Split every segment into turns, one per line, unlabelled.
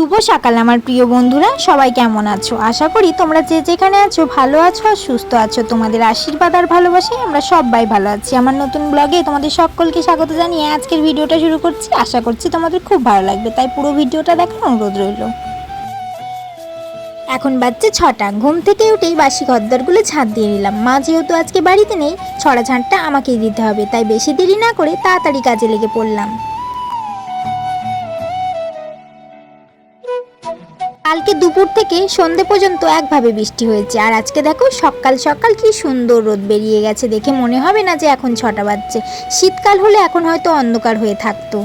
শুভ সকাল আমার প্রিয় বন্ধুরা, সবাই কেমন আছো? আশা করি তোমরা যে যেখানে আছো ভালো আছো আর সুস্থ আছো। তোমাদের আশীর্বাদ আর ভালোবাসায় আমরা সবাই ভালো আছি। আমার নতুন ব্লগে তোমাদের সকলকে স্বাগত জানিয়ে আজকের ভিডিওটা শুরু করছি। আশা করছি তোমাদের খুব ভালো লাগবে, তাই পুরো ভিডিওটা দেখার অনুরোধ রইল। এখন বাজছে 6টা। ঘুম থেকে উঠেই বাসি ঘরদরগুলো ঝাঁট দিয়ে নিলাম। মা যেহেতু আজকে বাড়িতে নেই, ছড়া ঝাঁটটা আমাকেই দিতে হবে, তাই বেশি দেরি না করে তাড়াতাড়ি কাজে লেগে পড়লাম। কালকে দুপুর থেকে সন্ধে পর্যন্ত একভাবে বৃষ্টি হয়েছে, আর আজকে দেখো সকাল সকাল কি সুন্দর রোদ বেরিয়ে গেছে। দেখে মনে হবে না যে এখন 6টা বাজছে। শীতকাল হলে এখন হয়তো অন্ধকার হয়ে থাকতো।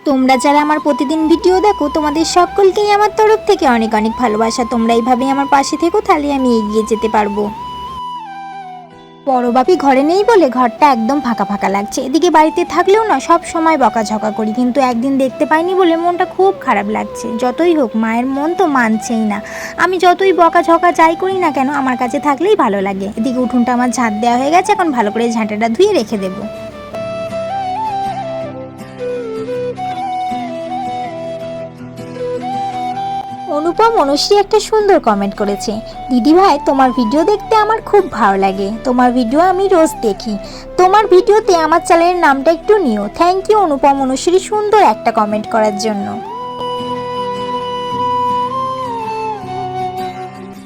তোমরা যারা আমার প্রতিদিন ভিডিও দেখো, তোমাদের সকলকেই আমার তরফ থেকে অনেক অনেক ভালোবাসা। তোমরা এইভাবেই আমার পাশে থেকো, তাহলে আমি এগিয়ে যেতে পারবো। বড় বাপি ঘরে নেই বলে ঘরটা একদম ফাঁকা ফাঁকা লাগছে। এদিকে বাড়িতে থাকলেও না সব সময় বকাঝকা করি, কিন্তু একদিন দেখতে পাইনি বলে মনটা খুব খারাপ লাগছে। যতই হোক মায়ের মন তো মানছেই না। আমি যতই বকাঝকা যাই করি না কেন, আমার কাছে থাকলেই ভালো লাগে। এদিকে উঠোনটা আমার ঝাঁট দেওয়া হয়ে গেছে, এখন ভালো করে ঝাঁটাটা ধুয়ে রেখে দেবো। অনুপম অনুশ্রী একটা সুন্দর কমেন্ট করেছে, দিদি ভাই তোমার ভিডিও দেখতে আমার খুব ভালো লাগে, তোমার ভিডিও আমি রোজ দেখি, তোমার ভিডিওতে আমার চ্যানেলের নামটা একটু নিও। থ্যাংক ইউ অনুপম অনুশ্রী সুন্দর একটা কমেন্ট করার জন্য।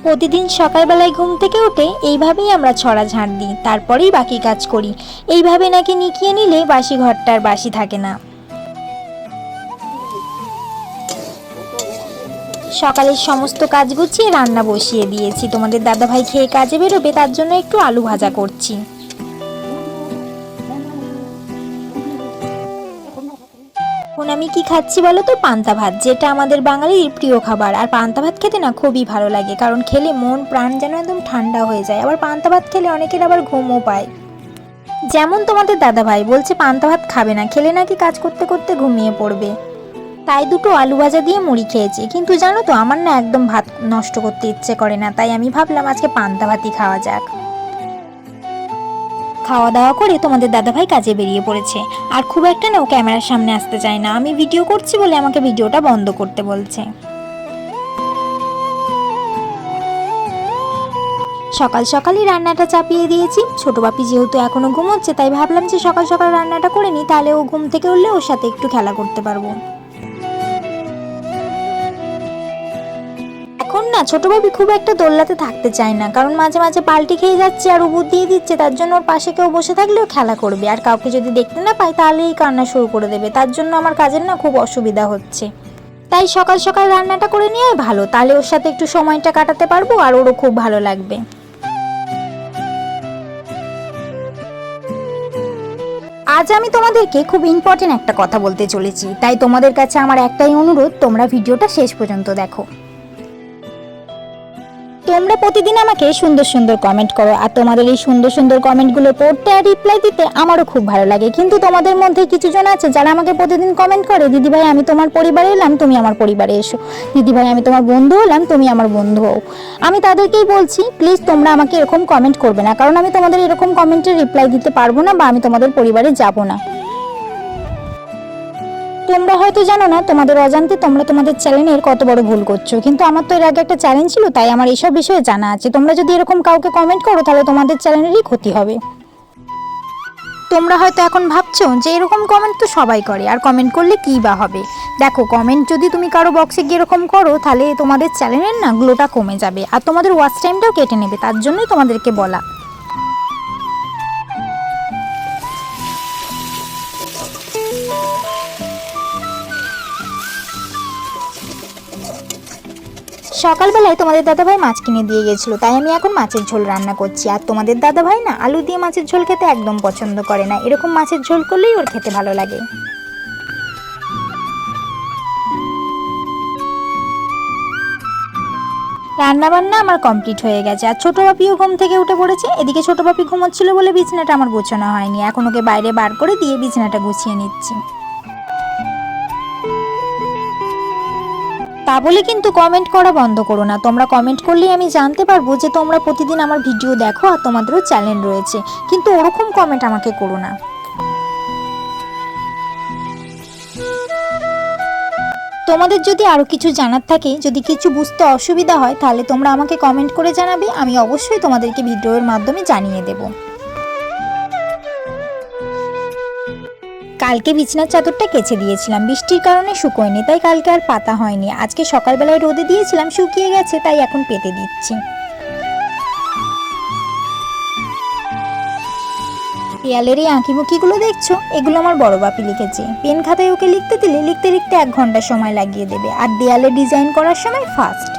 প্রতিদিন সকালবেলায় ঘুম থেকে উঠে এইভাবেই আমরা ছড়া ঝাঁট দিই, তারপরেই বাকি কাজ করি। এইভাবে নাকি নিকিয়ে নিলে বাসি ঘরটা আর বাসি থাকে না। সকালের সমস্ত কাজ গুছিয়ে রান্না বসিয়ে দিয়েছি। তোমাদের দাদাভাই খেয়ে কাজে বেরোবে, তার জন্য একটু আলু ভাজা করছি। এখন আমি কি খাচ্ছি বলো তো? পান্তা ভাত, যেটা আমাদের বাঙালির প্রিয় খাবার। আর পান্তা ভাত খেতে না খুবই ভালো লাগে, কারণ খেলে মন প্রাণ যেন একদম ঠান্ডা হয়ে যায়। আবার পান্তা ভাত খেলে অনেকের আবার ঘুমও পায়। যেমন তোমাদের দাদাভাই বলছে পান্তা ভাত খাবে না, খেলে নাকি কাজ করতে করতে ঘুমিয়ে পড়বে। তাই দুটো আলু ভাজা দিয়ে মুড়ি খেয়েছি। কিন্তু জানো তো, আমার না একদম ভাত নষ্ট করতে ইচ্ছে করে না, তাই আমি ভাবলাম আজকে পান্তা ভাতই খাওয়া যাক। খাওয়া দাওয়া করে তোমাদের দাদাভাই কাজে বেরিয়ে পড়েছে। আর খুব একটা না ও ক্যামেরার সামনে আসতে চায় না। আমি ভিডিও করছি বলে আমাকে ভিডিওটা বন্ধ করতে বলছে। সকাল সকালই রান্নাটা চাপিয়ে দিয়েছি। ছোট বাপি যেহেতু এখনো ঘুমোচ্ছে, তাই ভাবলাম যে সকাল সকাল রান্নাটা করে নিই, তাহলে ও ঘুম থেকে উঠলে ওর সাথে একটু খেলা করতে পারবো। এখন না ছোট বাবু খুব একটা দোলনাতে থাকতে চায় না, কারণ মাঝে মাঝে পাল্টি খেয়ে যাচ্ছে আর উবুর দিয়ে দিচ্ছে। তার জন্য ওর পাশে কেউ বসে থাকলেও খেলা করবে, আর কাউকে যদি দেখতে না পায় তাহলেই কান্না শুরু করে দেবে। তার জন্য আমার কাজের না খুব অসুবিধা হচ্ছে। তাই সকাল সকাল রান্নাটা করে নেওয়াই ভালো, তাহলে ওর সাথে একটু সময়টা কাটাতে পারবো আর ওরও খুব ভালো লাগবে। আজ আমি তোমাদেরকে খুব ইম্পর্টেন্ট একটা কথা বলতে চলেছি, তাই তোমাদের কাছে আমার একটাই অনুরোধ, তোমরা ভিডিওটা শেষ পর্যন্ত দেখো। তোমরা প্রতিদিন আমাকে সুন্দর সুন্দর কমেন্ট করো, আর তোমাদের এই সুন্দর সুন্দর কমেন্টগুলো পড়তে আর রিপ্লাই দিতে আমারও খুব ভালো লাগে। কিন্তু তোমাদের মধ্যে কিছু জন আছে যারা আমাকে প্রতিদিন কমেন্ট করে, দিদিভাই আমি তোমার পরিবারে এলাম, তুমি আমার পরিবারে এসো। দিদিভাই আমি তোমার বন্ধু হলাম, তুমি আমার বন্ধু হও। আমি তাদেরকেই বলছি, প্লিজ তোমরা আমাকে এরকম কমেন্ট করবে না, কারণ আমি তোমাদের এরকম কমেন্টের রিপ্লাই দিতে পারবো না, বা আমি তোমাদের পরিবারে যাব না। তোমরা হয়তো জানো না, তোমাদের অজান্তে তোমরা তোমাদের চ্যানেলের কত বড় ভুল করছো। কিন্তু আমার তো এর আগে একটা চ্যালেঞ্জ ছিল, তাই আমার এইসব বিষয়ে জানা আছে। তোমরা যদি এরকম কাউকে কমেন্ট করো, তাহলে তোমাদের চ্যানেলেরই ক্ষতি হবে। তোমরা হয়তো এখন ভাবছো যে এরকম কমেন্ট তো সবাই করে, আর কমেন্ট করলে কী বা হবে। দেখো, কমেন্ট যদি তুমি কারো বক্সে গিয়ে এরকম করো, তাহলে তোমাদের চ্যানেলের না গ্লোটা কমে যাবে, আর তোমাদের ওয়াচ টাইমটাও কেটে নেবে। তার জন্যই তোমাদেরকে বলা। সকালবেলায় তোমাদের দাদাভাই মাছ কিনে দিয়ে গেছিলো, তাই আমি এখন মাছের ঝোল রান্না করছি। আর তোমাদের দাদাভাই না আলু দিয়ে মাছের ঝোল খেতে একদম পছন্দ করে না, এরকম মাছের ঝোল করলেই ওর খেতে ভালো লাগে। রান্না বান্না আমার কমপ্লিট হয়ে গেছে, আর ছোট বাপিও ঘুম থেকে উঠে পড়েছে। এদিকে ছোট বাপি ঘুমোচ্ছিল বলে বিছানাটা আমার গোছানো হয়নি, এখন ওকে বাইরে বার করে দিয়ে বিছানাটা গুছিয়ে নিচ্ছি। তা বলে কিন্তু কমেন্ট করা বন্ধ করো না। তোমরা কমেন্ট করলেই আমি জানতে পারবো যে তোমরা প্রতিদিন আমার ভিডিও দেখো আর তোমাদেরও চ্যানেল রয়েছে, কিন্তু ওরকম কমেন্ট আমাকে করো না। তোমাদের যদি আরও কিছু জানার থাকে, যদি কিছু বুঝতে অসুবিধা হয়, তাহলে তোমরা আমাকে কমেন্ট করে জানাবে, আমি অবশ্যই তোমাদেরকে ভিডিওর মাধ্যমে জানিয়ে দেব। কালকে বিছানার চাদরটা কেচে দিয়েছিলাম, বৃষ্টির কারণে শুকোয়নি, তাই কালকে আর পাতা হয়নি। আজকে সকালবেলায় রোদে দিয়েছিলাম, শুকিয়ে গেছে, তাই এখন পেতে দিচ্ছি। দেয়ালের এই আঁকিমুখিগুলো দেখছো, এগুলো আমার বড় বাপি লিখেছে। পেন খাতায় ওকে লিখতে দিলে লিখতে লিখতে 1 ঘন্টা সময় লাগিয়ে দেবে, আর দেয়ালে ডিজাইন করার সময় ফার্স্ট।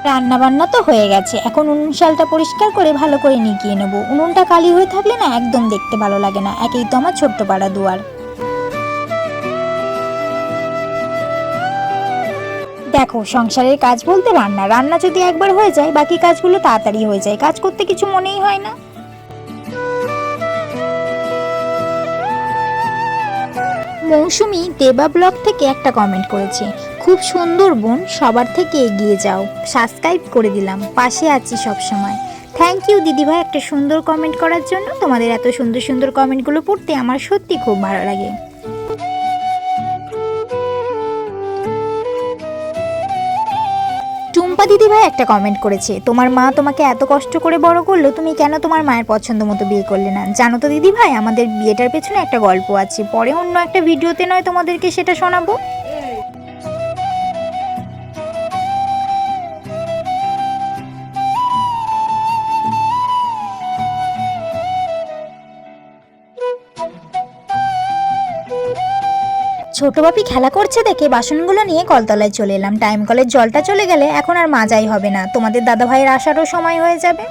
রান্না বান্না তো হয়ে গেছে, এখন উনুন শালটা পরিষ্কার করে ভালো করে নিকিয়ে নেব। উনুনটা কালি হয়ে থাকলে না একদম দেখতে ভালো লাগে না, একেই তো আমার ছোট্ট পাড়া দুয়ার। দেখো, সংসারের কাজ বলতে রান্না, রান্না যদি একবার হয়ে যায় বাকি কাজগুলো তাড়াতাড়ি হয়ে যায়, কাজ করতে কিছু মনেই হয় না। মৌসুমী দেবা ব্লগ থেকে একটা কমেন্ট করেছে, খুব সুন্দর বোন, সবার থেকে এগিয়ে যাও, সাবস্ক্রাইব করে দিলাম, পাশে আছি সব সময়। থ্যাংক ইউ দিদিভাই একটা সুন্দর কমেন্ট করার জন্য। তোমাদের এত সুন্দর সুন্দর কমেন্টগুলো পড়তে আমার সত্যি খুব ভালো লাগে। টুম্পা দিদিভাই একটা কমেন্ট করেছে, তোমার মা তোমাকে এত কষ্ট করে বড় করলো, তুমি কেন তোমার মায়ের পছন্দ মতো বিয়ে করলে না? জানো তো দিদিভাই, আমাদের বিয়েটার পেছনে একটা গল্প আছে, পরে অন্য একটা ভিডিওতে নয় তোমাদেরকে সেটা শোনাবো। ছোট বাপি খেলা করছে দেখে বাসনগুলো নিয়ে কলতলায় চলে এলাম। টাইম কলের জলটা চলে গেলে এখন আর মাজাই হবে না, তোমাদের দাদা ভাইয়ের আসারও সময় হয়ে যাবে।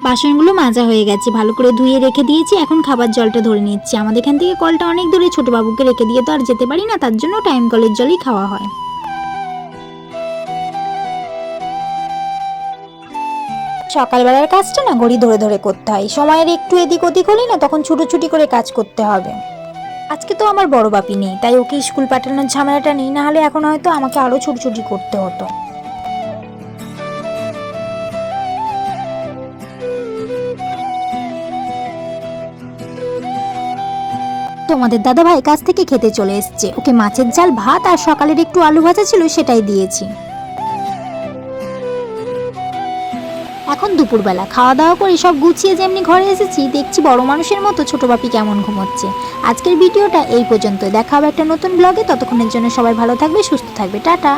বাসনগুলো মাজা হয়ে গেছে, ভালো করে ধুয়ে রেখে দিয়েছি, এখন খাবার জলটা ধরে নিচ্ছি। আমাদের এখান থেকে কলটা অনেক দূরে, ছোট বাবুকে রেখে দিয়ে তো আর যেতে পারি না, তার জন্য টাইম কলের জলই খাওয়া হয়। সকালবেলার কাজটা না ঘড়ি ধরে ধরে করতে হয়, সময়ের একটু এদিক ওদিক হলেই না তখন ছুটোছুটি করে কাজ করতে হবে। আজকে তো আমার বড় বাপি নেই, তাই ওকে স্কুল পাঠানোর ঝামেলাটা নেই, না হলে এখন হয়তো আমাকে আরো ছুটোছুটি করতে হতো। তোমাদের দাদা ভাই কাছ থেকে খেতে চলে এসছে, ওকে মাছের ঝাল ভাত আর সকালের একটু আলু ভাজা ছিল সেটাই দিয়েছি। এখন দুপুরবেলা খাওয়া দাওয়া করে সব গুছিয়ে যেমনি ঘরে এসেছি, দেখছি বড় মানুষের মতো ছোট বাপি কেমন ঘুমোচ্ছে। আজকের ভিডিওটা এই পর্যন্ত, দেখা হবে একটা নতুন ব্লগে, ততক্ষণের জন্য সবাই ভালো থাকবে, সুস্থ থাকবে, টাটা।